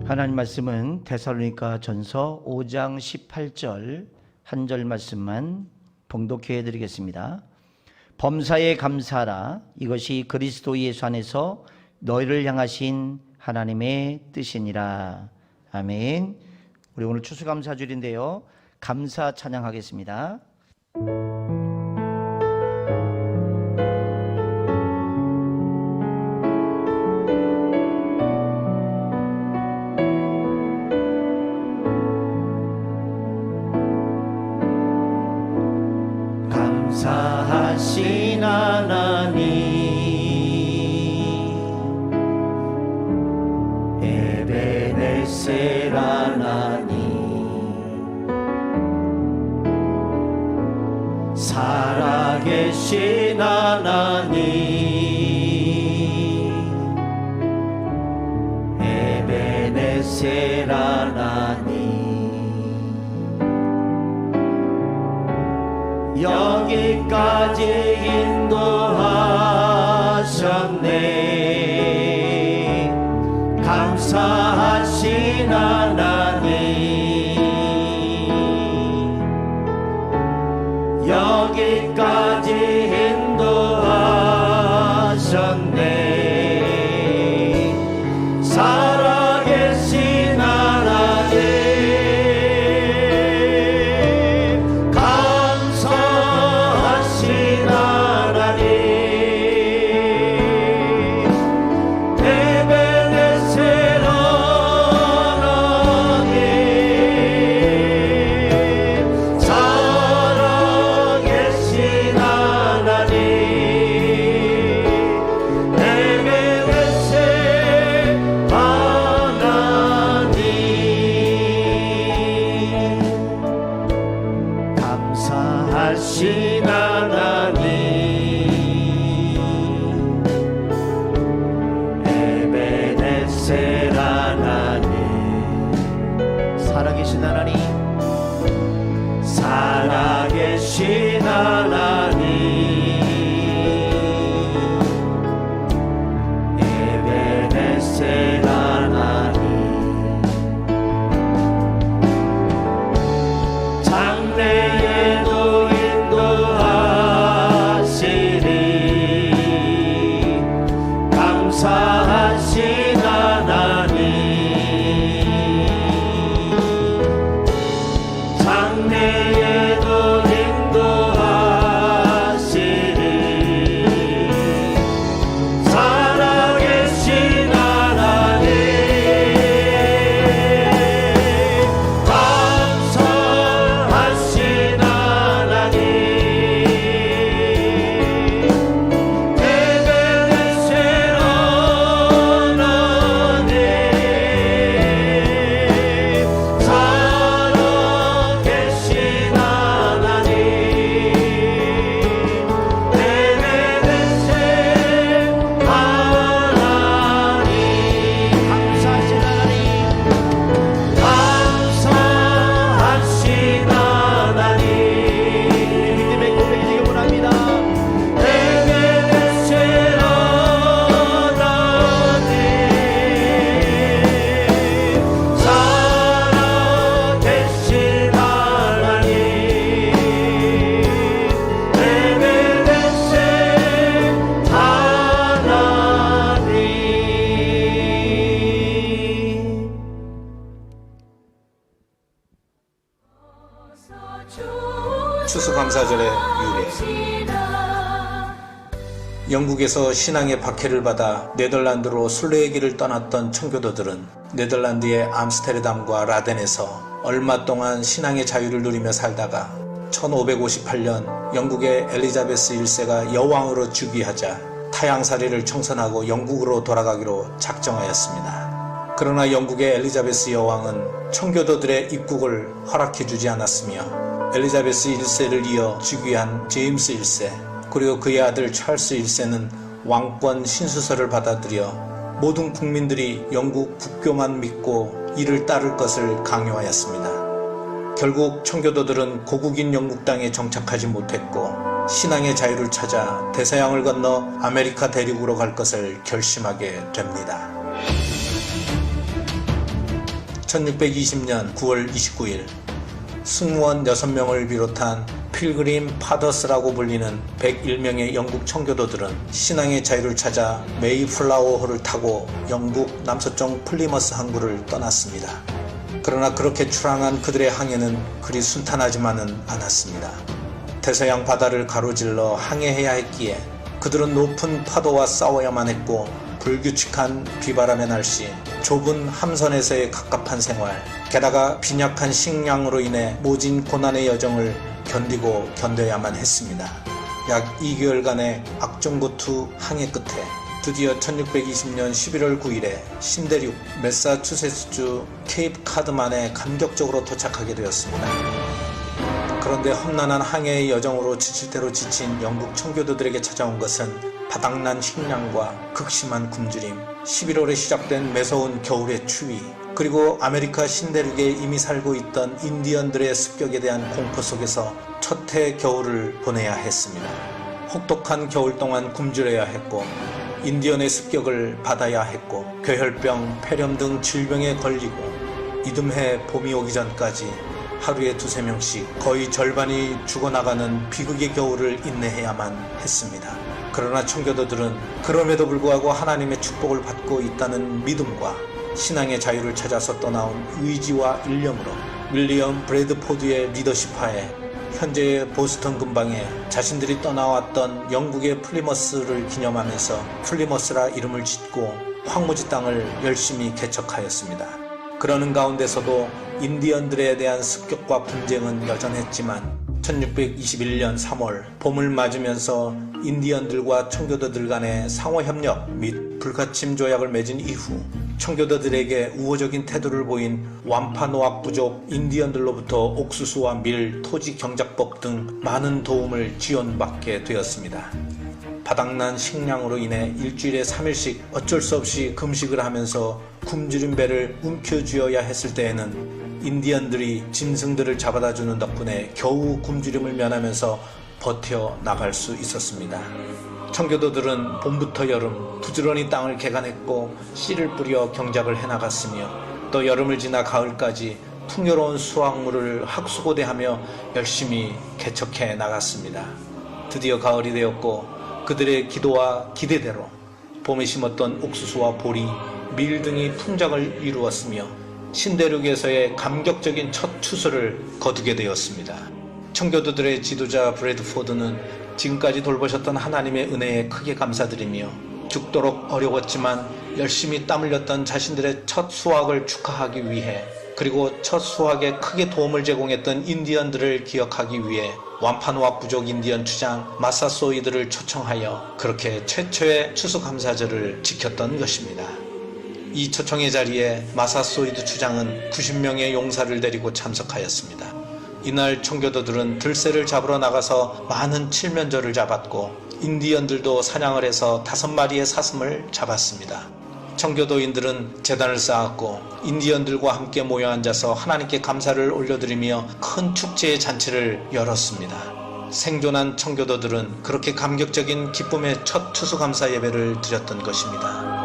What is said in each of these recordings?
하나님 말씀은 데살로니가 전서 5장 18절 한 절 말씀만 봉독해 드리겠습니다. 범사에 감사하라. 이것이 그리스도 예수 안에서 너희를 향하신 하나님의 뜻이니라. 아멘. 우리 오늘 추수감사주일인데요, 감사 찬양하겠습니다. 감사하신 하나님, 에베네셀 하나님, 살아계신 하나님, 에베네셀 하나님, 여기까지 인도하셨네. 감사하신 하나님, 여기까지 인도하셨네. 살아계신 하나님, 하신 하나님, 에베네셀 하나님, 살아계신 하나님, 살아계신 하나님, 에베네셀 하나님, 장래에도 감사하신 하나님, 장래에도 인도하시리. 살아계신 하나님, 감사하신 하나님, 추수감사절의 유래. 영국에서 신앙의 박해를 받아 네덜란드로 순례의 길을 떠났던 청교도들은 네덜란드의 암스테르담과 라덴에서 얼마 동안 신앙의 자유를 누리며 살다가 1558년 영국의 엘리자베스 1세가 여왕으로 즉위하자 타향살이를 청산하고 영국으로 돌아가기로 작정하였습니다. 그러나 영국의 엘리자베스 여왕은 청교도들의 입국을 허락해주지 않았으며 엘리자베스 1세를 이어 즉위한 제임스 1세, 그리고 그의 아들 찰스 1세는 왕권 신수설을 받아들여 모든 국민들이 영국 국교만 믿고 이를 따를 것을 강요하였습니다. 결국 청교도들은 고국인 영국 땅에 정착하지 못했고 신앙의 자유를 찾아 대서양을 건너 아메리카 대륙으로 갈 것을 결심하게 됩니다. 1620년 9월 29일 승무원 6명을 비롯한 필그림 파더스라고 불리는 101명의 영국 청교도들은 신앙의 자유를 찾아 메이플라워호를 타고 영국 남서쪽 플리머스 항구를 떠났습니다. 그러나 그렇게 출항한 그들의 항해는 그리 순탄하지만은 않았습니다. 대서양 바다를 가로질러 항해해야 했기에 그들은 높은 파도와 싸워야만 했고 불규칙한 비바람의 날씨, 좁은 함선에서의 갑갑한 생활, 게다가 빈약한 식량으로 인해 모진 고난의 여정을 견디고 견뎌야만 했습니다. 약 2개월간의 악종고투 항해 끝에 드디어 1620년 11월 9일에 신대륙 매사추세츠주 케이프 카드만에 감격적으로 도착하게 되었습니다. 그런데 험난한 항해의 여정으로 지칠 대로 지친 영국 청교도들에게 찾아온 것은 바닥난 식량과 극심한 굶주림, 11월에 시작된 매서운 겨울의 추위, 그리고 아메리카 신대륙에 이미 살고 있던 인디언들의 습격에 대한 공포 속에서 첫 해 겨울을 보내야 했습니다. 혹독한 겨울 동안 굶주려야 했고 인디언의 습격을 받아야 했고 괴혈병, 폐렴 등 질병에 걸리고 이듬해 봄이 오기 전까지 하루에 2~3명씩 거의 절반이 죽어나가는 비극의 겨울을 인내해야만 했습니다. 그러나 청교도들은 그럼에도 불구하고 하나님의 축복을 받고 있다는 믿음과 신앙의 자유를 찾아서 떠나온 의지와 일념으로 윌리엄 브래드포드의 리더십하에 현재의 보스턴 근방에 자신들이 떠나왔던 영국의 플리머스를 기념하면서 플리머스라 이름을 짓고 황무지 땅을 열심히 개척하였습니다. 그러는 가운데서도 인디언들에 대한 습격과 분쟁은 여전했지만 1621년 3월 봄을 맞으면서 인디언들과 청교도들 간의 상호협력 및 불가침 조약을 맺은 이후 청교도들에게 우호적인 태도를 보인 완파노악 부족 인디언들로부터 옥수수와 밀, 토지 경작법 등 많은 도움을 지원받게 되었습니다. 바닥난 식량으로 인해 일주일에 3일씩 어쩔 수 없이 금식을 하면서 굶주린 배를 움켜쥐어야 했을 때에는 인디언들이 짐승들을 잡아다 주는 덕분에 겨우 굶주림을 면하면서 버텨 나갈 수 있었습니다. 청교도들은 봄부터 여름 부지런히 땅을 개간했고 씨를 뿌려 경작을 해나갔으며 또 여름을 지나 가을까지 풍요로운 수확물을 학수고대하며 열심히 개척해 나갔습니다. 드디어 가을이 되었고 그들의 기도와 기대대로 봄에 심었던 옥수수와 보리, 밀 등이 풍작을 이루었으며 신대륙에서의 감격적인 첫 추수를 거두게 되었습니다. 청교도들의 지도자 브래드포드는 지금까지 돌보셨던 하나님의 은혜에 크게 감사드리며 죽도록 어려웠지만 열심히 땀 흘렸던 자신들의 첫 수확을 축하하기 위해 그리고 첫 수확에 크게 도움을 제공했던 인디언들을 기억하기 위해 완파노악 부족 인디언 추장 마사소이드를 초청하여 그렇게 최초의 추수감사절을 지켰던 것입니다. 이 초청의 자리에 마사소이드 추장은 90명의 용사를 데리고 참석하였습니다. 이날 청교도들은 들새를 잡으러 나가서 많은 칠면조를 잡았고 인디언들도 사냥을 해서 5마리의 사슴을 잡았습니다. 청교도인들은 제단을 쌓았고 인디언들과 함께 모여 앉아서 하나님께 감사를 올려드리며 큰 축제의 잔치를 열었습니다. 생존한 청교도들은 그렇게 감격적인 기쁨의 첫 추수감사 예배를 드렸던 것입니다.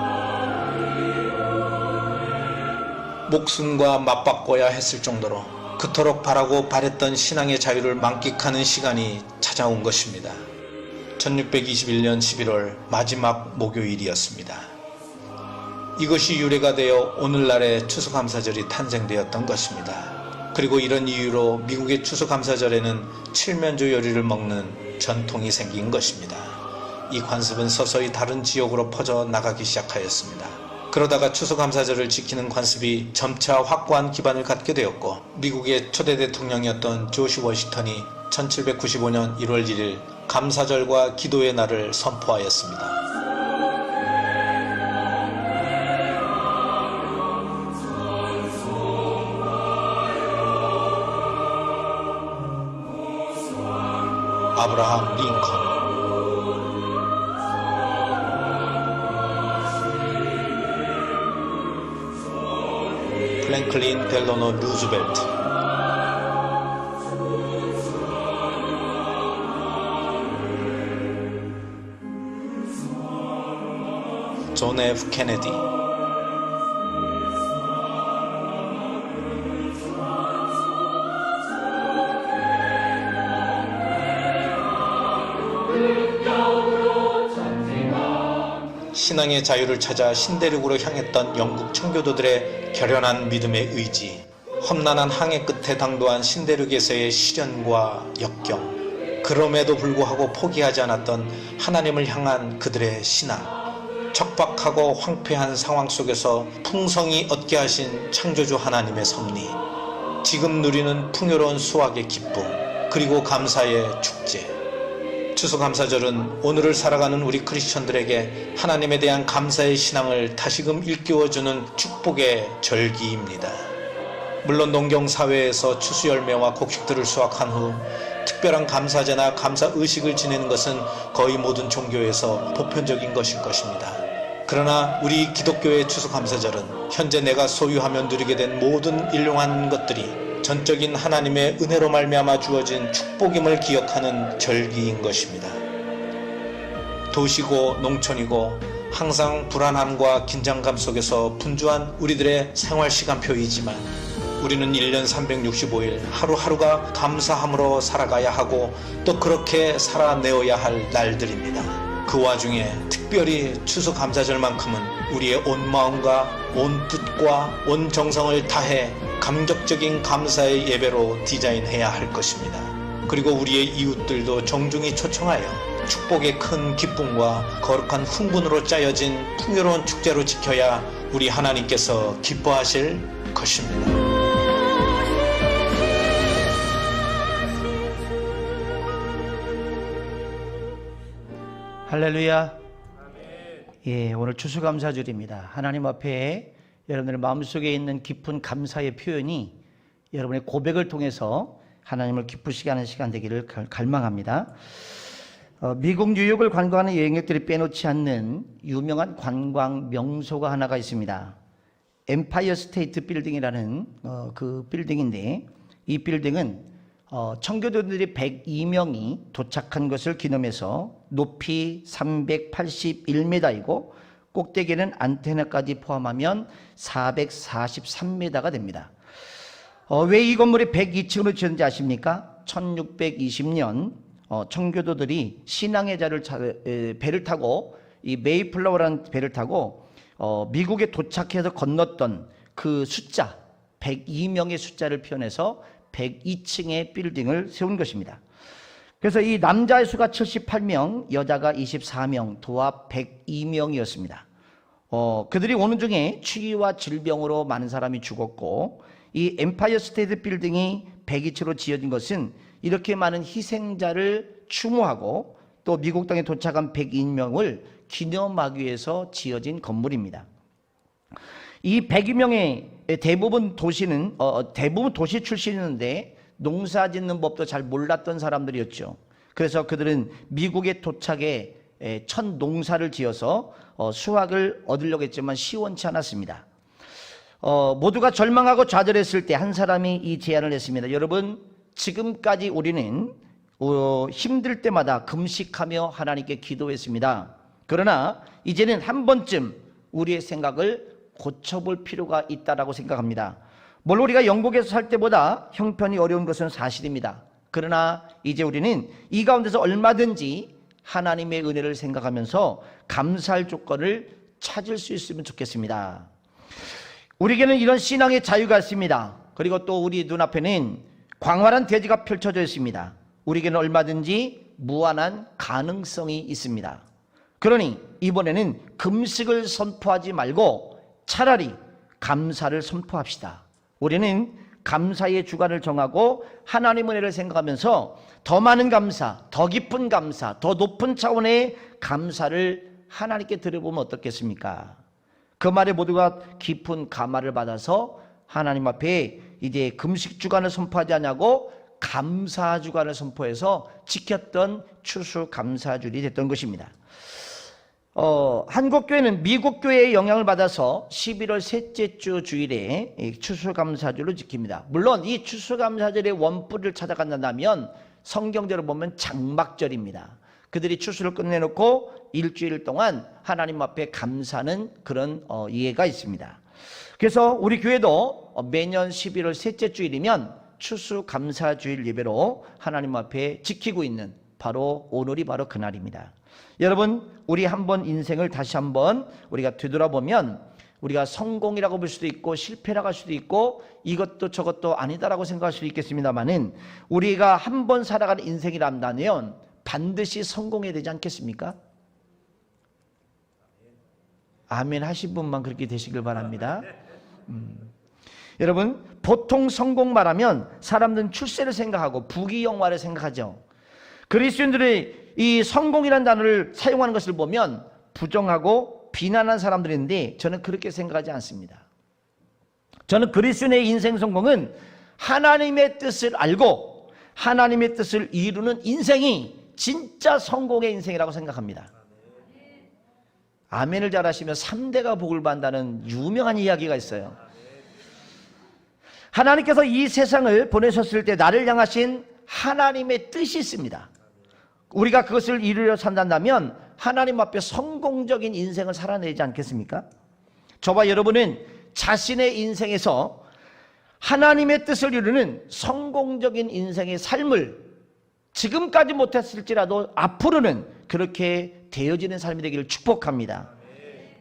목숨과 맞바꿔야 했을 정도로 그토록 바라고 바랬던 신앙의 자유를 만끽하는 시간이 찾아온 것입니다. 1621년 11월 마지막 목요일이었습니다. 이것이 유래가 되어 오늘날의 추수감사절이 탄생되었던 것입니다. 그리고 이런 이유로 미국의 추수감사절에는 칠면조 요리를 먹는 전통이 생긴 것입니다. 이 관습은 서서히 다른 지역으로 퍼져 나가기 시작하였습니다. 그러다가 추수감사절을 지키는 관습이 점차 확고한 기반을 갖게 되었고 미국의 초대 대통령이었던 조지 워싱턴이 1795년 1월 1일 감사절과 기도의 날을 선포하였습니다. 아브라함 링컨 프랭클린 델로노 루즈벨트 존 F 케네디 신앙의 자유를 찾아 신대륙으로 향했던 영국 청교도들의 결연한 믿음의 의지, 험난한 항해 끝에 당도한 신대륙에서의 시련과 역경, 그럼에도 불구하고 포기하지 않았던 하나님을 향한 그들의 신앙, 척박하고 황폐한 상황 속에서 풍성히 얻게 하신 창조주 하나님의 섭리, 지금 누리는 풍요로운 수확의 기쁨, 그리고 감사의 축제. 추수감사절은 오늘을 살아가는 우리 크리스천들에게 하나님에 대한 감사의 신앙을 다시금 일깨워주는 축복의 절기입니다. 물론 농경사회에서 추수열매와 곡식들을 수확한 후 특별한 감사제나 감사의식을 지내는 것은 거의 모든 종교에서 보편적인 것일 것입니다. 그러나 우리 기독교의 추수감사절은 현재 내가 소유하며 누리게 된 모든 일용한 것들이 전적인 하나님의 은혜로 말미암아 주어진 축복임을 기억하는 절기인 것입니다. 도시고 농촌이고 항상 불안함과 긴장감 속에서 분주한 우리들의 생활시간표이지만 우리는 1년 365일 하루하루가 감사함으로 살아가야 하고 또 그렇게 살아내어야 할 날들입니다. 그 와중에 특별히 추수감사절만큼은 우리의 온 마음과 온 뜻과 온 정성을 다해 감격적인 감사의 예배로 디자인해야 할 것입니다. 그리고 우리의 이웃들도 정중히 초청하여 축복의 큰 기쁨과 거룩한 흥분으로 짜여진 풍요로운 축제로 지켜야 우리 하나님께서 기뻐하실 것입니다. 할렐루야. 예, 오늘 추수감사절입니다. 하나님 앞에 여러분의 마음속에 있는 깊은 감사의 표현이 여러분의 고백을 통해서 하나님을 기쁘시게 하는 시간 되기를 갈망합니다. 미국 뉴욕을 관광하는 여행객들이 빼놓지 않는 유명한 관광 명소가 하나가 있습니다. 엠파이어 스테이트 빌딩이라는 그 빌딩인데, 이 빌딩은 청교도들이 102명이 도착한 것을 기념해서 높이 381m이고 꼭대기는 안테나까지 포함하면 443m가 됩니다. 왜 이 건물이 102층으로 지었는지 아십니까? 1620년 청교도들이 신앙의 배를 타고, 이 메이플라워라는 배를 타고 미국에 도착해서 건넜던 그 숫자 102명의 숫자를 표현해서 102층의 빌딩을 세운 것입니다. 그래서 이 남자의 수가 78명, 여자가 24명, 도합 102명이었습니다. 그들이 오는 중에 추위와 질병으로 많은 사람이 죽었고, 이 엠파이어 스테이트 빌딩이 102층으로 지어진 것은 이렇게 많은 희생자를 추모하고 또 미국 땅에 도착한 102명을 기념하기 위해서 지어진 건물입니다. 이 102명의 대부분 도시 출신이었는데 농사 짓는 법도 잘 몰랐던 사람들이었죠. 그래서 그들은 미국에 도착해 첫 농사를 지어서 수확을 얻으려고 했지만 시원치 않았습니다. 모두가 절망하고 좌절했을 때 한 사람이 이 제안을 했습니다. 여러분, 지금까지 우리는 힘들 때마다 금식하며 하나님께 기도했습니다. 그러나 이제는 한 번쯤 우리의 생각을 고쳐볼 필요가 있다라고 생각합니다. 물론 우리가 영국에서 살 때보다 형편이 어려운 것은 사실입니다. 그러나 이제 우리는 이 가운데서 얼마든지 하나님의 은혜를 생각하면서 감사할 조건을 찾을 수 있으면 좋겠습니다. 우리에게는 이런 신앙의 자유가 있습니다. 그리고 또 우리 눈앞에는 광활한 대지가 펼쳐져 있습니다. 우리에게는 얼마든지 무한한 가능성이 있습니다. 그러니 이번에는 금식을 선포하지 말고 차라리 감사를 선포합시다. 우리는 감사의 주관을 정하고 하나님 은혜를 생각하면서 더 많은 감사, 더 깊은 감사, 더 높은 차원의 감사를 하나님께 드려보면 어떻겠습니까? 그 말에 모두가 깊은 감화를 받아서 하나님 앞에 이제 금식 주간을 선포하지 않냐고 감사 주간을 선포해서 지켰던 추수 감사주일이 됐던 것입니다. 한국교회는 미국교회의 영향을 받아서 11월 셋째 주 주일에 추수감사절을 지킵니다. 물론 이 추수감사절의 원뿔을 찾아간다면 성경대로 보면 장막절입니다. 그들이 추수를 끝내놓고 일주일 동안 하나님 앞에 감사하는 그런 이해가 있습니다. 그래서 우리 교회도 매년 11월 셋째 주일이면 추수감사주일 예배로 하나님 앞에 지키고 있는 바로 오늘이 바로 그날입니다. 여러분, 우리 한번 인생을 다시 한번 우리가 되돌아보면 우리가 성공이라고 볼 수도 있고 실패라고 할 수도 있고 이것도 저것도 아니다라고 생각할 수도 있겠습니다만은, 우리가 한번 살아가는 인생이란다면 반드시 성공해야 되지 않겠습니까? 아멘 하신 분만 그렇게 되시길 바랍니다. 여러분, 보통 성공 말하면 사람들은 출세를 생각하고 부귀영화를 생각하죠. 그리스도인들의 이 성공이라는 단어를 사용하는 것을 보면 부정하고 비난하는 사람들인데, 저는 그렇게 생각하지 않습니다. 저는 그리스도인의 인생 성공은 하나님의 뜻을 알고 하나님의 뜻을 이루는 인생이 진짜 성공의 인생이라고 생각합니다. 아멘을 잘하시면 3대가 복을 받는다는 유명한 이야기가 있어요. 하나님께서 이 세상을 보내셨을 때 나를 향하신 하나님의 뜻이 있습니다. 우리가 그것을 이루려 산다면 하나님 앞에 성공적인 인생을 살아내지 않겠습니까? 저와 여러분은 자신의 인생에서 하나님의 뜻을 이루는 성공적인 인생의 삶을 지금까지 못했을지라도 앞으로는 그렇게 되어지는 삶이 되기를 축복합니다.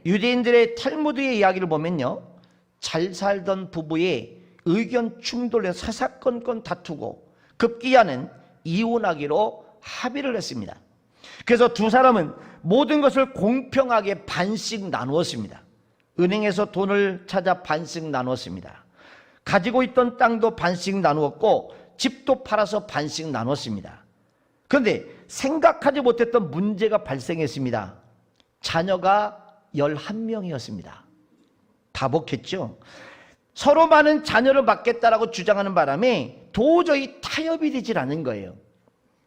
유대인들의 탈무드의 이야기를 보면요, 잘 살던 부부의 의견 충돌에 사사건건 다투고 급기야는 이혼하기로 합의를 했습니다. 그래서 두 사람은 모든 것을 공평하게 반씩 나누었습니다. 은행에서 돈을 찾아 반씩 나누었습니다. 가지고 있던 땅도 반씩 나누었고 집도 팔아서 반씩 나눴습니다. 그런데 생각하지 못했던 문제가 발생했습니다. 자녀가 11명이었습니다. 다복했죠. 서로 많은 자녀를 맡겠다라고 주장하는 바람에 도저히 타협이 되질 않은 거예요.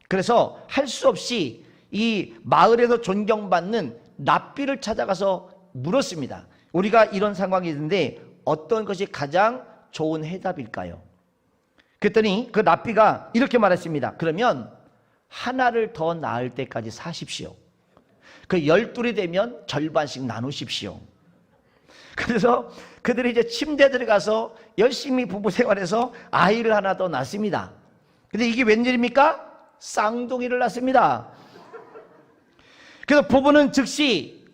그래서 할 수 없이 이 마을에서 존경받는 랍비를 찾아가서 물었습니다. 우리가 이런 상황이 있는데 어떤 것이 가장 좋은 해답일까요? 그랬더니 그 랍비가 이렇게 말했습니다. 그러면 하나를 더 낳을 때까지 사십시오. 그 12이 되면 절반씩 나누십시오. 그래서 그들이 이제 침대에 들어가서 열심히 부부 생활해서 아이를 하나 더 낳습니다. 근데 이게 웬일입니까? 쌍둥이를 낳습니다. 그래서 부부는 즉시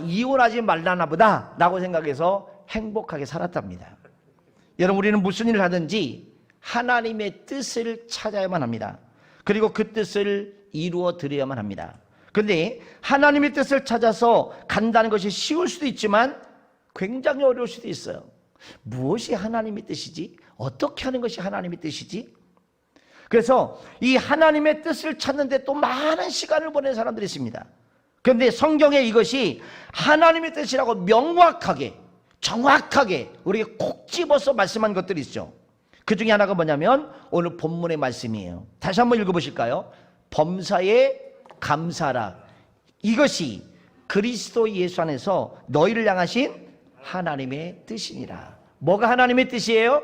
이혼하지 말라나 보다 라고 생각해서 행복하게 살았답니다. 여러분, 우리는 무슨 일을 하든지 하나님의 뜻을 찾아야만 합니다. 그리고 그 뜻을 이루어 드려야만 합니다. 그런데 하나님의 뜻을 찾아서 간다는 것이 쉬울 수도 있지만 굉장히 어려울 수도 있어요. 무엇이 하나님의 뜻이지? 어떻게 하는 것이 하나님의 뜻이지? 그래서 이 하나님의 뜻을 찾는데 또 많은 시간을 보내는 사람들이 있습니다. 그런데 성경에 이것이 하나님의 뜻이라고 명확하게 정확하게 우리가 콕 집어서 말씀한 것들이 있죠. 그 중에 하나가 뭐냐면 오늘 본문의 말씀이에요. 다시 한번 읽어보실까요? 범사에 감사라. 이것이 그리스도 예수 안에서 너희를 향하신 하나님의 뜻이니라. 뭐가 하나님의 뜻이에요?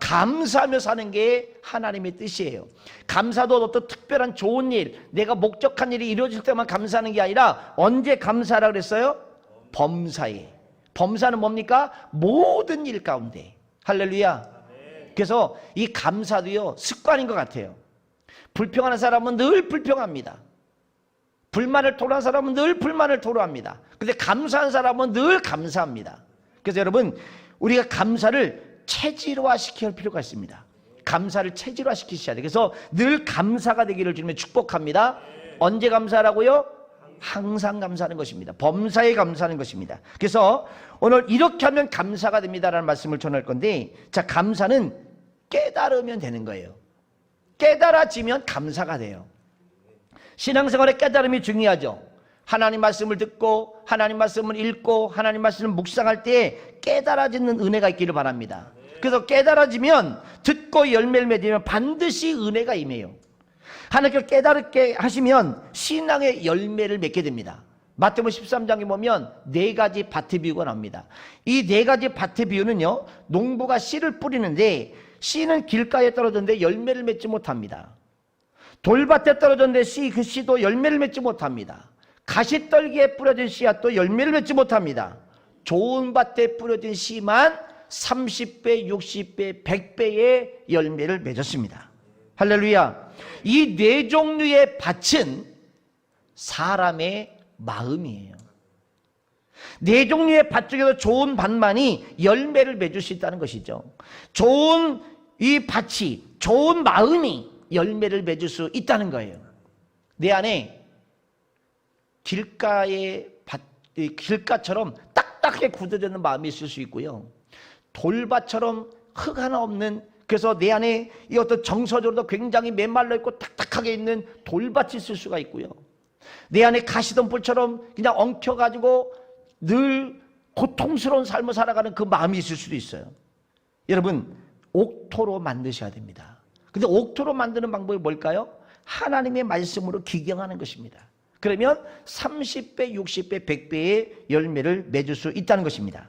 감사하며 사는 게 하나님의 뜻이에요. 감사도 어떤 특별한 좋은 일, 내가 목적한 일이 이루어질 때만 감사하는 게 아니라 언제 감사하라 그랬어요? 범사에. 범사는 뭡니까? 모든 일 가운데. 할렐루야. 그래서 이 감사도요, 습관인 것 같아요. 불평하는 사람은 늘 불평합니다. 불만을 토로하는 사람은 늘 불만을 토로합니다. 근데 감사한 사람은 늘 감사합니다. 그래서 여러분, 우리가 감사를 체질화시킬 필요가 있습니다. 감사를 체질화시키셔야 돼요. 그래서 늘 감사가 되기를 주님의 축복합니다. 언제 감사하라고요? 항상 감사하는 것입니다. 범사에 감사하는 것입니다. 그래서 오늘 이렇게 하면 감사가 됩니다라는 말씀을 전할 건데, 자, 감사는 깨달으면 되는 거예요. 깨달아지면 감사가 돼요. 신앙생활에 깨달음이 중요하죠. 하나님 말씀을 듣고 하나님 말씀을 읽고 하나님 말씀을 묵상할 때 깨달아지는 은혜가 있기를 바랍니다. 그래서 깨달아지면 듣고 열매를 맺으면 반드시 은혜가 임해요. 하나님께서 깨달게 하시면 신앙의 열매를 맺게 됩니다. 마태복음 13장에 보면 4가지 밭의 비유가 나옵니다. 이 4가지 밭의 비유는요, 농부가 씨를 뿌리는데 씨는 길가에 떨어졌는데 열매를 맺지 못합니다. 돌밭에 떨어졌는데 그 씨도 열매를 맺지 못합니다. 가시떨기에 뿌려진 씨앗도 열매를 맺지 못합니다. 좋은 밭에 뿌려진 씨만 30배, 60배, 100배의 열매를 맺었습니다. 할렐루야. 이 4종류의 밭은 사람의 마음이에요. 네 종류의 밭 중에서 좋은 밭만이 열매를 맺을 수 있다는 것이죠. 좋은 이 밭이, 좋은 마음이 열매를 맺을 수 있다는 거예요. 내 안에 길가처럼 딱딱하게 굳어지는 마음이 있을 수 있고요. 돌밭처럼 흙 하나 없는, 그래서 내 안에 이 어떤 정서적으로도 굉장히 메말라 있고 딱딱하게 있는 돌밭이 있을 수가 있고요. 내 안에 가시덤불처럼 그냥 엉켜가지고 늘 고통스러운 삶을 살아가는 그 마음이 있을 수도 있어요. 여러분, 옥토로 만드셔야 됩니다. 근데 옥토로 만드는 방법이 뭘까요? 하나님의 말씀으로 기경하는 것입니다. 그러면 30배, 60배, 100배의 열매를 맺을 수 있다는 것입니다.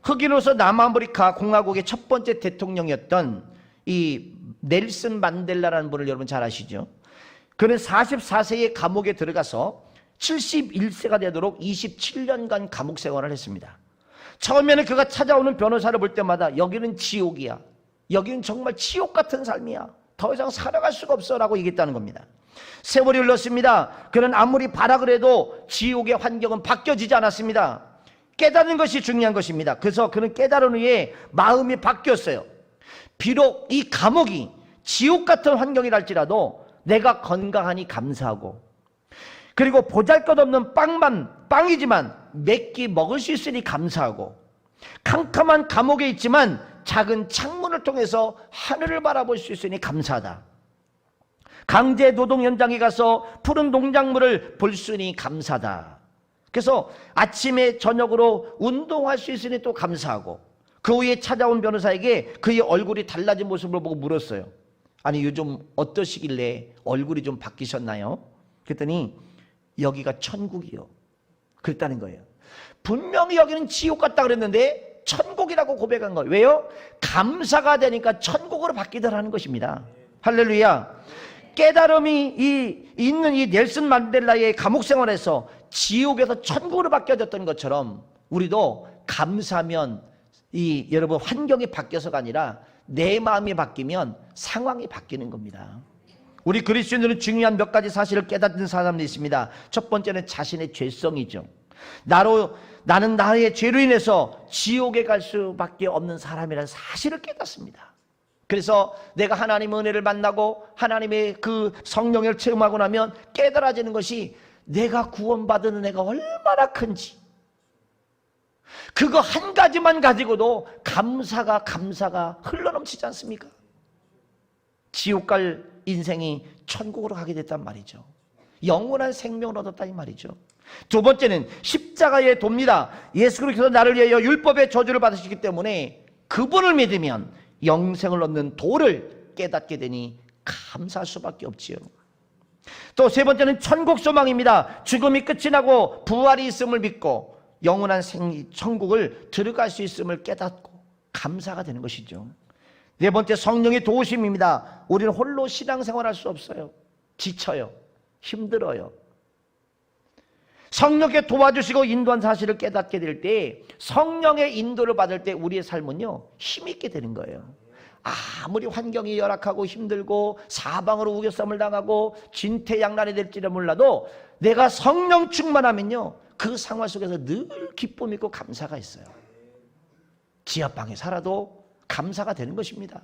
흑인으로서 남아메리카 공화국의 첫 번째 대통령이었던 이 넬슨 만델라라는 분을 여러분 잘 아시죠? 그는 44세에 감옥에 들어가서 71세가 되도록 27년간 감옥 생활을 했습니다. 처음에는 그가 찾아오는 변호사를 볼 때마다 여기는 지옥이야, 여기는 정말 지옥 같은 삶이야, 더 이상 살아갈 수가 없어 라고 얘기했다는 겁니다. 세월이 흘렀습니다. 그는 아무리 발악을 해도 지옥의 환경은 바뀌어지지 않았습니다. 깨닫는 것이 중요한 것입니다. 그래서 그는 깨달은 후에 마음이 바뀌었어요. 비록 이 감옥이 지옥 같은 환경이랄지라도 내가 건강하니 감사하고, 그리고 보잘것없는 빵이지만 몇 끼 먹을 수 있으니 감사하고, 캄캄한 감옥에 있지만 작은 창문을 통해서 하늘을 바라볼 수 있으니 감사하다. 강제 노동 현장에 가서 푸른 농작물을 볼 수 있으니 감사하다. 그래서 아침에 저녁으로 운동할 수 있으니 또 감사하고, 그 후에 찾아온 변호사에게 그의 얼굴이 달라진 모습을 보고 물었어요. 아니, 요즘 어떠시길래 얼굴이 좀 바뀌셨나요? 그랬더니 여기가 천국이요, 그랬다는 거예요. 분명히 여기는 지옥 같다 그랬는데 천국이라고 고백한 거예요. 왜요? 감사가 되니까 천국으로 바뀌더라는 것입니다. 할렐루야. 깨달음이 있는 이 넬슨 만델라의 감옥 생활에서 지옥에서 천국으로 바뀌어졌던 것처럼 우리도 감사하면 여러분 환경이 바뀌어서가 아니라 내 마음이 바뀌면 상황이 바뀌는 겁니다. 우리 그리스도인들은 중요한 몇 가지 사실을 깨닫는 사람들이 있습니다. 첫 번째는 자신의 죄성이죠. 나는 나의 죄로 인해서 지옥에 갈 수밖에 없는 사람이라는 사실을 깨닫습니다. 그래서 내가 하나님의 은혜를 만나고 하나님의 그 성령을 체험하고 나면 깨달아지는 것이 내가 구원받은 은혜가 얼마나 큰지, 그거 한 가지만 가지고도 감사가 흘러넘치지 않습니까? 지옥 갈 인생이 천국으로 가게 됐단 말이죠. 영원한 생명을 얻었다는 말이죠. 두 번째는 십자가의 도입니다. 예수 그리스도께서 나를 위하여 율법의 저주를 받으시기 때문에 그분을 믿으면 영생을 얻는 도를 깨닫게 되니 감사할 수밖에 없지요. 또 세 번째는 천국 소망입니다. 죽음이 끝이 나고 부활이 있음을 믿고 영원한 천국을 들어갈 수 있음을 깨닫고 감사가 되는 것이죠. 네 번째, 성령의 도우심입니다. 우리는 홀로 신앙생활할 수 없어요. 지쳐요, 힘들어요. 성령께 도와주시고 인도한 사실을 깨닫게 될 때, 성령의 인도를 받을 때 우리의 삶은요 힘있게 되는 거예요. 아무리 환경이 열악하고 힘들고 사방으로 우겨쌈을 당하고 진퇴양난이 될지는 몰라도 내가 성령 충만하면요 그 상황 속에서 늘 기쁨 있고 감사가 있어요. 지하방에 살아도 감사가 되는 것입니다.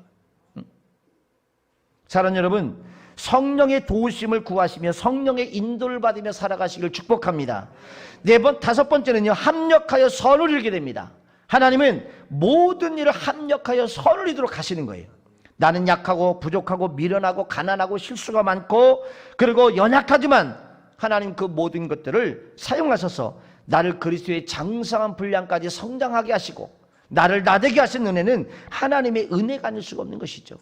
사랑하는 여러분, 성령의 도우심을 구하시며 성령의 인도를 받으며 살아가시길 축복합니다. 다섯 번째는요, 합력하여 선을 이루게 됩니다. 하나님은 모든 일을 합력하여 선을 이루도록 하시는 거예요. 나는 약하고 부족하고 미련하고 가난하고 실수가 많고 그리고 연약하지만 하나님 그 모든 것들을 사용하셔서 나를 그리스도의 장성한 분량까지 성장하게 하시고 나를 나되게 하신 은혜는 하나님의 은혜가 아닐 수가 없는 것이죠.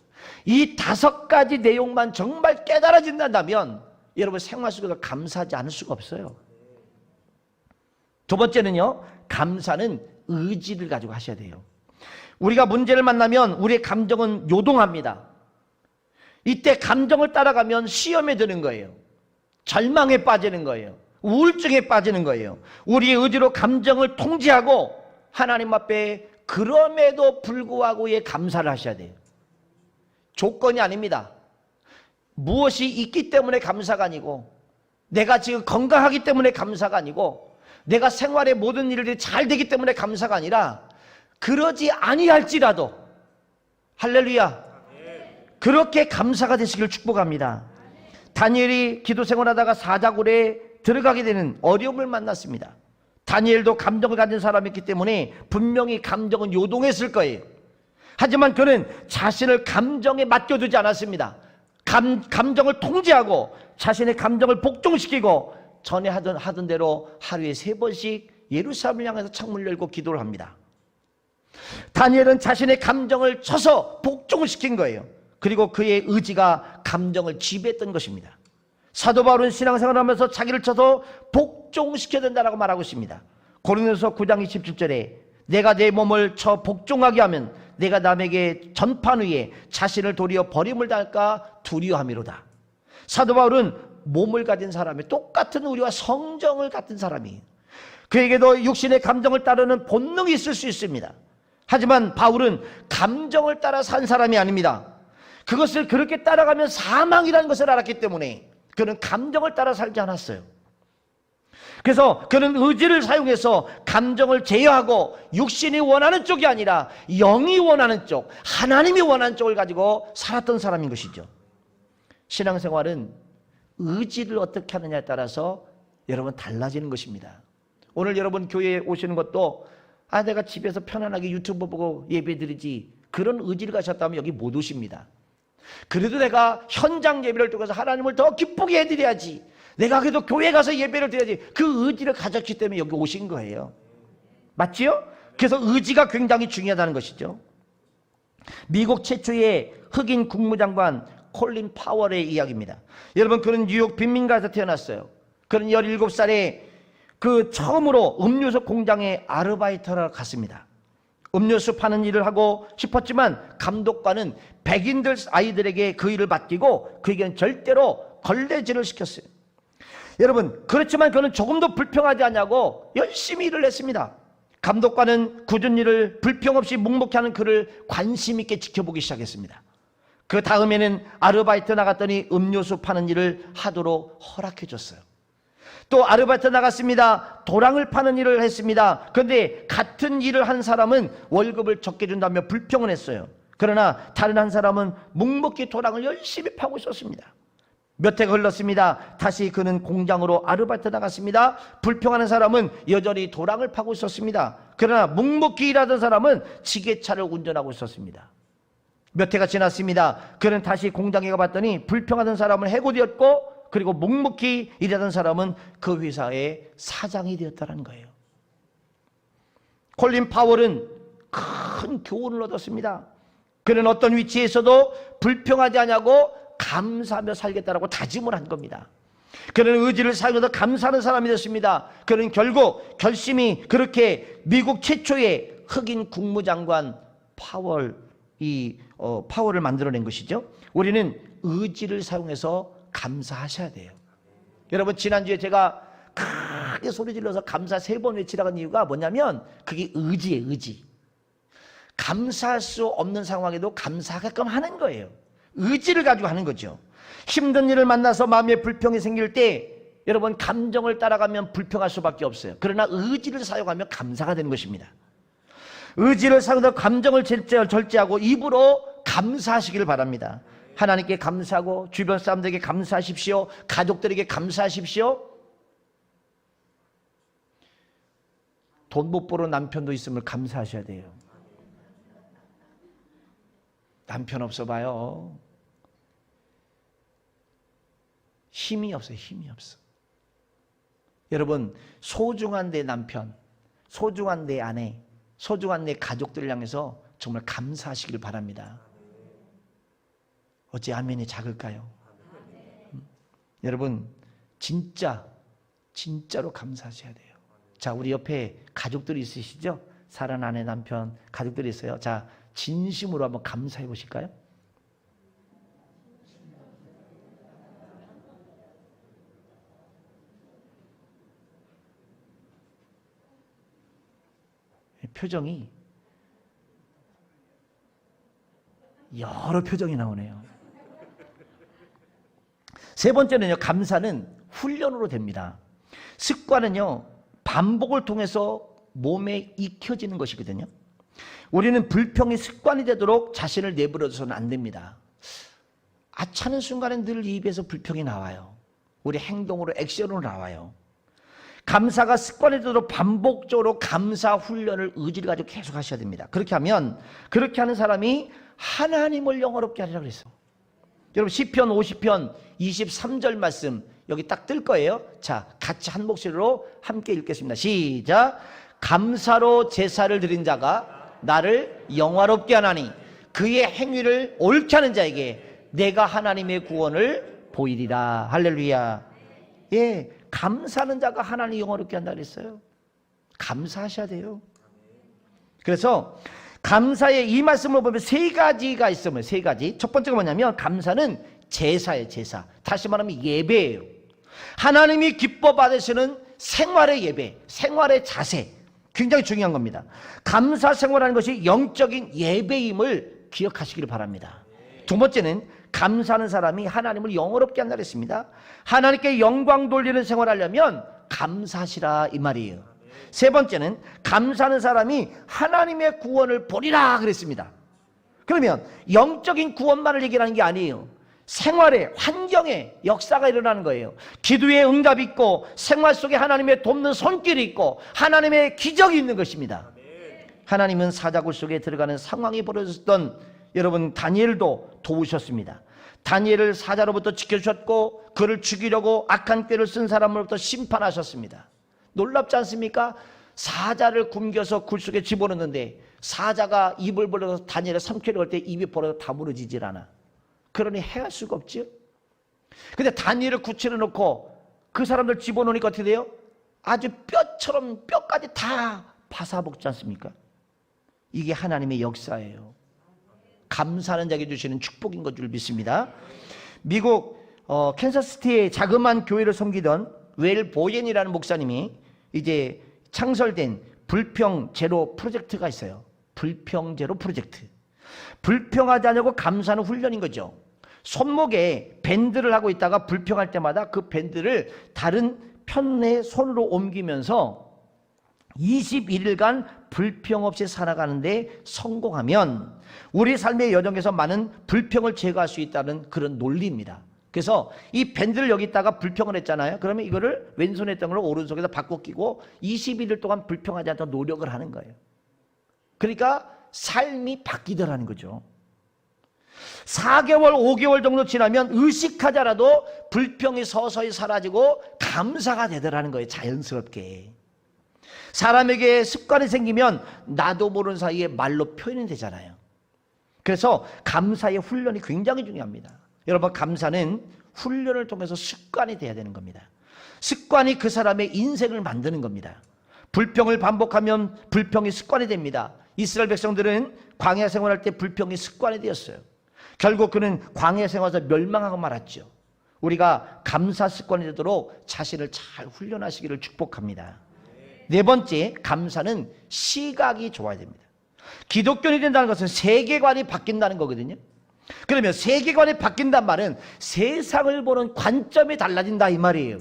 이 다섯 가지 내용만 정말 깨달아진다면 여러분 생활 속에서 감사하지 않을 수가 없어요. 두 번째는요, 감사는 의지를 가지고 하셔야 돼요. 우리가 문제를 만나면 우리의 감정은 요동합니다. 이때 감정을 따라가면 시험에 드는 거예요. 절망에 빠지는 거예요. 우울증에 빠지는 거예요. 우리의 의지로 감정을 통제하고 하나님 앞에 그럼에도 불구하고 감사를 하셔야 돼요. 조건이 아닙니다. 무엇이 있기 때문에 감사가 아니고 내가 지금 건강하기 때문에 감사가 아니고 내가 생활의 모든 일들이 잘 되기 때문에 감사가 아니라 그러지 아니할지라도 할렐루야 그렇게 감사가 되시길 축복합니다. 다니엘이 기도 생활하다가 사자굴에 들어가게 되는 어려움을 만났습니다. 다니엘도 감정을 가진 사람이었기 때문에 분명히 감정은 요동했을 거예요. 하지만 그는 자신을 감정에 맡겨두지 않았습니다. 감정을 통제하고 자신의 감정을 복종시키고 전에 하던 대로 하루에 3번씩 예루살렘을 향해서 창문을 열고 기도를 합니다. 다니엘은 자신의 감정을 쳐서 복종을 시킨 거예요. 그리고 그의 의지가 감정을 지배했던 것입니다. 사도 바울은 신앙생활을 하면서 자기를 쳐서 복종시켜야 된다고 말하고 있습니다. 고린도서 9장 27절에 내가 내 몸을 쳐 복종하게 하면 내가 남에게 전판 위에 자신을 도리어 버림을 당할까 두려워함이로다. 사도 바울은 몸을 가진 사람이 똑같은 우리와 성정을 같은 사람이에요. 그에게도 육신의 감정을 따르는 본능이 있을 수 있습니다. 하지만 바울은 감정을 따라 산 사람이 아닙니다. 그것을 그렇게 따라가면 사망이라는 것을 알았기 때문에 그는 감정을 따라 살지 않았어요. 그래서 그는 의지를 사용해서 감정을 제어하고 육신이 원하는 쪽이 아니라 영이 원하는 쪽, 하나님이 원하는 쪽을 가지고 살았던 사람인 것이죠. 신앙생활은 의지를 어떻게 하느냐에 따라서 여러분 달라지는 것입니다. 오늘 여러분 교회에 오시는 것도 내가 집에서 편안하게 유튜브 보고 예배 드리지 그런 의지를 가셨다면 여기 못 오십니다. 그래도 내가 현장 예배를 통해서 하나님을 더 기쁘게 해드려야지, 내가 그래도 교회 가서 예배를 드려야지, 그 의지를 가졌기 때문에 여기 오신 거예요. 맞지요? 그래서 의지가 굉장히 중요하다는 것이죠. 미국 최초의 흑인 국무장관 콜린 파월의 이야기입니다. 여러분, 그는 뉴욕 빈민가에서 태어났어요. 그는 17살에 처음으로 음료수 공장에 아르바이트를 갔습니다. 음료수 파는 일을 하고 싶었지만 감독관은 백인들 아이들에게 그 일을 맡기고 그에게는 절대로 걸레질을 시켰어요. 여러분, 그렇지만 그는 조금도 불평하지 않냐고 열심히 일을 했습니다. 감독관은 굳은 일을 불평 없이 묵묵히 하는 그를 관심 있게 지켜보기 시작했습니다. 그 다음에는 아르바이트 나갔더니 음료수 파는 일을 하도록 허락해 줬어요. 또 아르바이트 나갔습니다. 도랑을 파는 일을 했습니다. 그런데 같은 일을 한 사람은 월급을 적게 준다며 불평을 했어요. 그러나 다른 한 사람은 묵묵히 도랑을 열심히 파고 있었습니다. 몇 해가 흘렀습니다. 다시 그는 공장으로 아르바이트 나갔습니다. 불평하는 사람은 여전히 도랑을 파고 있었습니다. 그러나 묵묵히 일하던 사람은 지게차를 운전하고 있었습니다. 몇 해가 지났습니다. 그는 다시 공장에 가봤더니 불평하던 사람은 해고되었고, 그리고 묵묵히 일하던 사람은 그 회사의 사장이 되었다는 거예요. 콜린 파월은 큰 교훈을 얻었습니다. 그는 어떤 위치에서도 불평하지 않냐고 감사하며 살겠다라고 다짐을 한 겁니다. 그는 의지를 사용해서 감사하는 사람이 됐습니다. 그는 결국 결심이 그렇게 미국 최초의 흑인 국무장관 파월을 만들어낸 것이죠. 우리는 의지를 사용해서 감사하셔야 돼요. 여러분, 지난주에 제가 크게 소리 질러서 감사 3번 외치라고 한 이유가 뭐냐면 그게 의지예요. 의지. 감사할 수 없는 상황에도 감사하게끔 하는 거예요. 의지를 가지고 하는 거죠. 힘든 일을 만나서 마음에 불평이 생길 때 여러분, 감정을 따라가면 불평할 수밖에 없어요. 그러나 의지를 사용하면 감사가 되는 것입니다. 의지를 사용해서 감정을 절제하고 입으로 감사하시기를 바랍니다. 하나님께 감사하고 주변 사람들에게 감사하십시오. 가족들에게 감사하십시오. 돈 못 벌어 남편도 있으면 감사하셔야 돼요. 남편 없어 봐요. 힘이 없어요. 힘이 없어. 여러분, 소중한 내 남편, 소중한 내 아내, 소중한 내 가족들을 향해서 정말 감사하시길 바랍니다. 어찌 아멘이 작을까요? 여러분, 진짜로 감사하셔야 돼요. 자, 우리 옆에 가족들이 있으시죠? 사랑하는 아내, 남편, 가족들이 있어요. 자, 진심으로 한번 감사해 보실까요? 표정이 여러 표정이 나오네요. 세 번째는요, 감사는 훈련으로 됩니다. 습관은요, 반복을 통해서 몸에 익혀지는 것이거든요. 우리는 불평이 습관이 되도록 자신을 내버려둬서는 안 됩니다. 아차는 순간에 늘 입에서 불평이 나와요. 우리 행동으로, 액션으로 나와요. 감사가 습관이 되도록 반복적으로 감사 훈련을 의지를 가지고 계속 하셔야 됩니다. 그렇게 하면, 그렇게 하는 사람이 하나님을 영화롭게 하리라 그랬어요. 여러분 시편 50편 23절 말씀 여기 딱 뜰 거예요. 자, 같이 한 목소리로 함께 읽겠습니다. 시작. 감사로 제사를 드린 자가 나를 영화롭게 하나니 그의 행위를 옳게 하는 자에게 내가 하나님의 구원을 보이리라. 할렐루야. 예, 감사하는 자가 하나님 영화롭게 한다 그랬어요. 감사하셔야 돼요. 그래서 감사의 이 말씀을 보면 세 가지가 있으면 세 가지. 첫 번째가 뭐냐면 감사는 제사예요. 제사. 다시 말하면 예배예요. 하나님이 기뻐 받으시는 생활의 예배, 생활의 자세, 굉장히 중요한 겁니다. 감사 생활하는 것이 영적인 예배임을 기억하시기를 바랍니다. 두 번째는 감사하는 사람이 하나님을 영화롭게 한다 그랬습니다. 하나님께 영광 돌리는 생활하려면 감사하시라 이 말이에요. 세 번째는 감사하는 사람이 하나님의 구원을 보리라 그랬습니다. 그러면 영적인 구원만을 얘기하는 게 아니에요. 생활에, 환경에 역사가 일어나는 거예요. 기도의 응답이 있고 생활 속에 하나님의 돕는 손길이 있고 하나님의 기적이 있는 것입니다. 하나님은 사자굴 속에 들어가는 상황이 벌어졌던 여러분 다니엘도 도우셨습니다. 다니엘을 사자로부터 지켜주셨고 그를 죽이려고 악한 꾀를 쓴 사람으로부터 심판하셨습니다. 놀랍지 않습니까? 사자를 굶겨서 굴 속에 집어넣는데 사자가 입을 벌려서 다니엘을 삼키려고 할 때 입이 벌어서 다무너지질 않아. 그러니 해할 수가 없죠. 근데 다니엘을 구치해 놓고 그 사람들 집어넣으니까 어떻게 돼요? 아주 뼈처럼 뼈까지 다 파사먹지 않습니까? 이게 하나님의 역사예요. 감사하는 자에게 주시는 축복인 것 줄 믿습니다. 미국 캔사스시티의 자그마한 교회를 섬기던 웰 보옌이라는 목사님이 이제 창설된 불평 제로 프로젝트가 있어요. 불평 제로 프로젝트. 불평하지 않으려고 감사하는 훈련인 거죠. 손목에 밴드를 하고 있다가 불평할 때마다 그 밴드를 다른 편의 손으로 옮기면서 21일간 불평 없이 살아가는데 성공하면 우리 삶의 여정에서 많은 불평을 제거할 수 있다는 그런 논리입니다. 그래서 이 밴드를 여기다가 불평을 했잖아요. 그러면 이거를 왼손에 있던 걸 오른손에다 바꿔 끼고 21일 동안 불평하지 않도록 노력을 하는 거예요. 그러니까 삶이 바뀌더라는 거죠. 4개월, 5개월 정도 지나면 의식하자라도 불평이 서서히 사라지고 감사가 되더라는 거예요. 자연스럽게. 사람에게 습관이 생기면 나도 모르는 사이에 말로 표현이 되잖아요. 그래서 감사의 훈련이 굉장히 중요합니다. 여러분, 감사는 훈련을 통해서 습관이 돼야 되는 겁니다. 습관이 그 사람의 인생을 만드는 겁니다. 불평을 반복하면 불평이 습관이 됩니다. 이스라엘 백성들은 광야 생활할 때 불평이 습관이 되었어요. 결국 그는 광야 생활에서 멸망하고 말았죠. 우리가 감사 습관이 되도록 자신을 잘 훈련하시기를 축복합니다. 네 번째, 감사는 시각이 좋아야 됩니다. 기독교인이 된다는 것은 세계관이 바뀐다는 거거든요. 그러면 세계관이 바뀐단 말은 세상을 보는 관점이 달라진다 이 말이에요.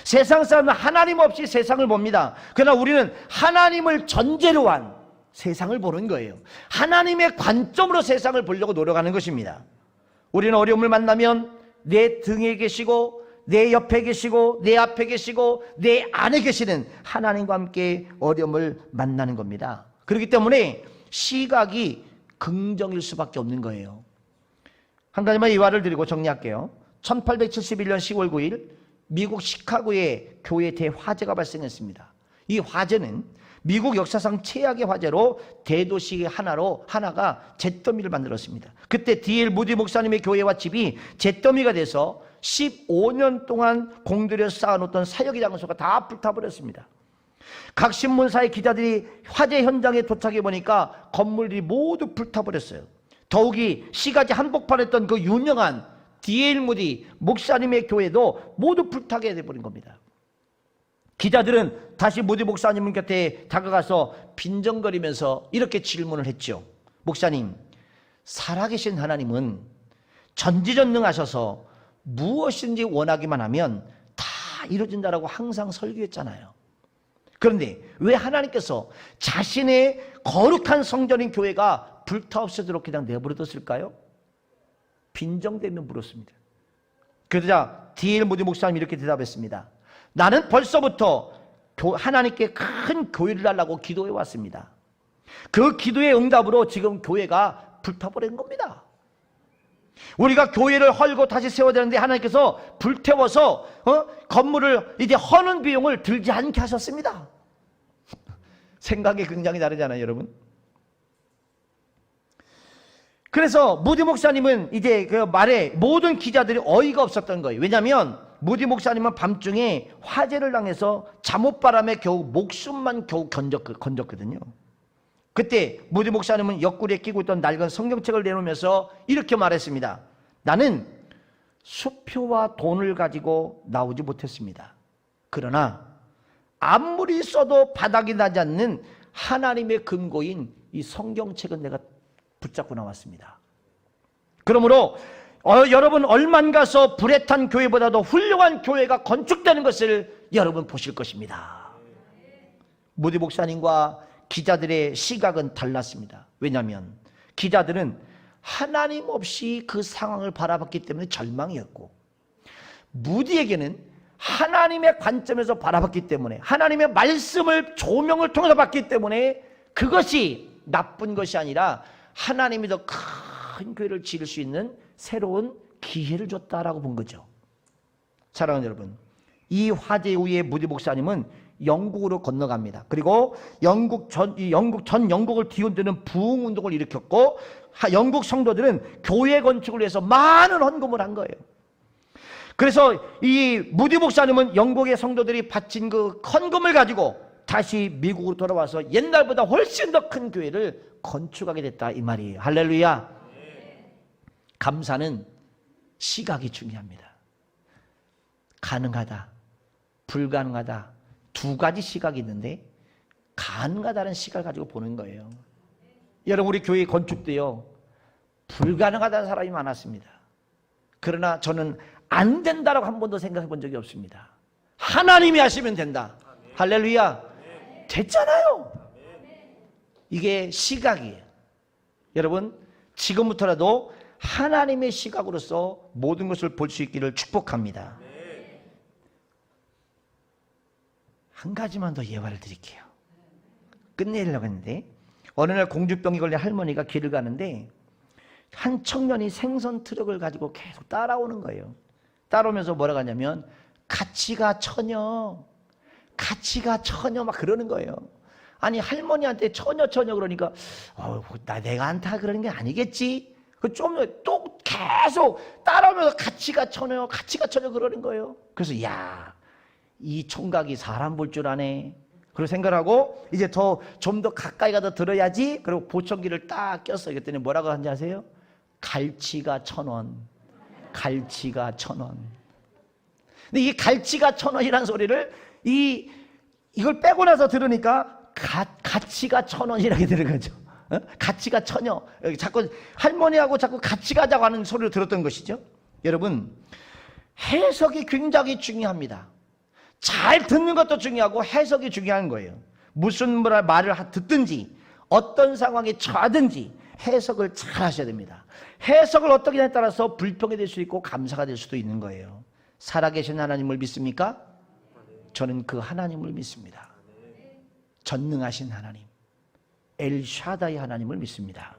세상 사람은 하나님 없이 세상을 봅니다. 그러나 우리는 하나님을 전제로 한 세상을 보는 거예요. 하나님의 관점으로 세상을 보려고 노력하는 것입니다. 우리는 어려움을 만나면 내 등에 계시고 내 옆에 계시고 내 앞에 계시고 내 안에 계시는 하나님과 함께 어려움을 만나는 겁니다. 그렇기 때문에 시각이 긍정일 수밖에 없는 거예요. 한 가지만 이화를 드리고 정리할게요. 1871년 10월 9일 미국 시카고에 교회 대화재가 발생했습니다. 이 화재는 미국 역사상 최악의 화재로 대도시 하나가 잿더미를 만들었습니다. 그때 D.L. 무디 목사님의 교회와 집이 잿더미가 돼서 15년 동안 공들여 쌓아놓던 사역의 장소가 다 불타버렸습니다. 각 신문사의 기자들이 화재 현장에 도착해 보니까 건물이 모두 불타버렸어요. 더욱이 시가지 한복판했던 그 유명한 D.L. 무디 목사님의 교회도 모두 불타게 돼버린 겁니다. 기자들은 다시 무디 목사님 곁에 다가가서 빈정거리면서 이렇게 질문을 했죠. 목사님, 살아계신 하나님은 전지전능하셔서 무엇인지 원하기만 하면 다 이루어진다라고 항상 설교했잖아요. 그런데 왜 하나님께서 자신의 거룩한 성전인 교회가 불타없어지도록 그냥 내버려뒀을까요? 빈정대며 물었습니다. 그러자 D.L. 모디 목사님이 이렇게 대답했습니다. 나는 벌써부터 하나님께 큰 교회를 달라고 기도해 왔습니다. 그 기도의 응답으로 지금 교회가 불타버린 겁니다. 우리가 교회를 헐고 다시 세워야 되는데 하나님께서 불태워서 건물을 이제 허는 비용을 들지 않게 하셨습니다. 생각이 굉장히 다르잖아요, 여러분. 그래서 무디 목사님은 이제 그 말에 모든 기자들이 어이가 없었던 거예요. 왜냐하면 무디 목사님은 밤중에 화재를 당해서 잠옷바람에 겨우 목숨만 겨우 건졌거든요. 그때 무디 목사님은 옆구리에 끼고 있던 낡은 성경책을 내놓으면서 이렇게 말했습니다. 나는 수표와 돈을 가지고 나오지 못했습니다. 그러나 아무리 써도 바닥이 나지 않는 하나님의 근거인 이 성경책은 내가 붙잡고 나왔습니다. 그러므로 여러분 얼만 가서 불에 탄 교회보다도 훌륭한 교회가 건축되는 것을 여러분 보실 것입니다. 무디 목사님과 기자들의 시각은 달랐습니다. 왜냐하면 기자들은 하나님 없이 그 상황을 바라봤기 때문에 절망이었고, 무디에게는 하나님의 관점에서 바라봤기 때문에, 하나님의 말씀을 조명을 통해서 봤기 때문에 그것이 나쁜 것이 아니라 하나님이 더 큰 교회를 지을 수 있는 새로운 기회를 줬다라고 본 거죠. 사랑하는 여러분, 이 화재 이후에 무디 목사님은 영국으로 건너갑니다. 그리고 전 영국을 뒤흔드는 부흥운동을 일으켰고, 영국 성도들은 교회 건축을 위해서 많은 헌금을 한 거예요. 그래서 이 무디 목사님은 영국의 성도들이 바친 그 헌금을 가지고 다시 미국으로 돌아와서 옛날보다 훨씬 더 큰 교회를 건축하게 됐다, 이 말이에요. 할렐루야. 감사는 시각이 중요합니다. 가능하다, 불가능하다, 두 가지 시각이 있는데 가능하다는 시각을 가지고 보는 거예요. 여러분, 우리 교회 건축 때요, 불가능하다는 사람이 많았습니다. 그러나 저는 안 된다라고 한 번도 생각해 본 적이 없습니다. 하나님이 하시면 된다. 할렐루야. 됐잖아요. 이게 시각이에요. 여러분, 지금부터라도 하나님의 시각으로서 모든 것을 볼 수 있기를 축복합니다. 한 가지만 더 예화를 드릴게요. 끝내려고 했는데, 어느 날 공주병이 걸린 할머니가 길을 가는데 한 청년이 생선 트럭을 가지고 계속 따라오는 거예요. 따라오면서 뭐라고 하냐면 가치가 처녀, 가치가 처녀 막 그러는 거예요. 아니, 할머니한테 처녀 그러니까 내가 안타 그러는 게 아니겠지. 그 좀 또 계속 따라오면서 가치가 처녀 그러는 거예요. 그래서 야, 이 총각이 사람 볼 줄 아네. 그리고 생각하고 이제 좀 더 가까이 가서 들어야지. 그리고 보청기를 딱 꼈어요. 그랬더니 뭐라고 하는지 아세요? 갈치가 1,000원. 갈치가 1,000원. 근데 이 갈치가 1,000원이라는 소리를 이걸 빼고 나서 들으니까 가치가 1,000원이라게 되는 거죠. 가치가 처녀. 자꾸 할머니하고 자꾸 같이 가자고 하는 소리를 들었던 것이죠. 여러분, 해석이 굉장히 중요합니다. 잘 듣는 것도 중요하고 해석이 중요한 거예요. 무슨 말을 듣든지 어떤 상황에 처하든지 해석을 잘 하셔야 됩니다. 해석을 어떻게 하냐에 따라서 불평이 될 수 있고 감사가 될 수도 있는 거예요. 살아계신 하나님을 믿습니까? 저는 그 하나님을 믿습니다. 전능하신 하나님, 엘샤다이 하나님을 믿습니다.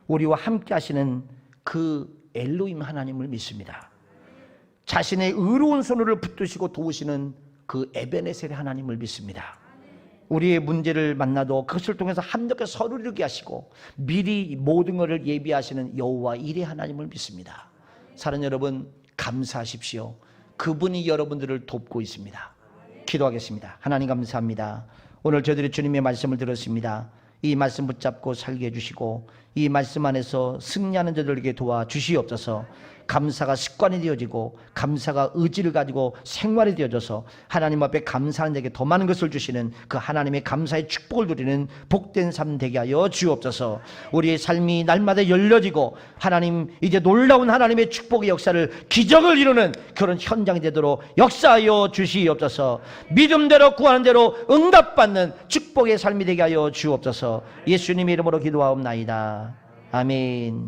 우리와 함께 하시는 그 엘로힘 하나님을 믿습니다. 자신의 의로운 손을 붙드시고 도우시는 그 에베네셀의 하나님을 믿습니다. 우리의 문제를 만나도 그것을 통해서 함께 서로 이루게 하시고 미리 모든 것을 예비하시는 여호와 일의 하나님을 믿습니다. 사랑하는 여러분, 감사하십시오. 그분이 여러분들을 돕고 있습니다. 기도하겠습니다. 하나님 감사합니다. 오늘 저희들이 주님의 말씀을 들었습니다. 이 말씀 붙잡고 살게 해주시고 이 말씀 안에서 승리하는 저들에게 도와주시옵소서. 감사가 습관이 되어지고 감사가 의지를 가지고 생활이 되어져서 하나님 앞에 감사하는 자에게 더 많은 것을 주시는 그 하나님의 감사의 축복을 누리는 복된 삶 되게 하여 주옵소서. 우리의 삶이 날마다 열려지고 하나님 이제 놀라운 하나님의 축복의 역사를 기적을 이루는 그런 현장이 되도록 역사하여 주시옵소서. 믿음대로 구하는 대로 응답받는 축복의 삶이 되게 하여 주옵소서. 예수님의 이름으로 기도하옵나이다. 아멘.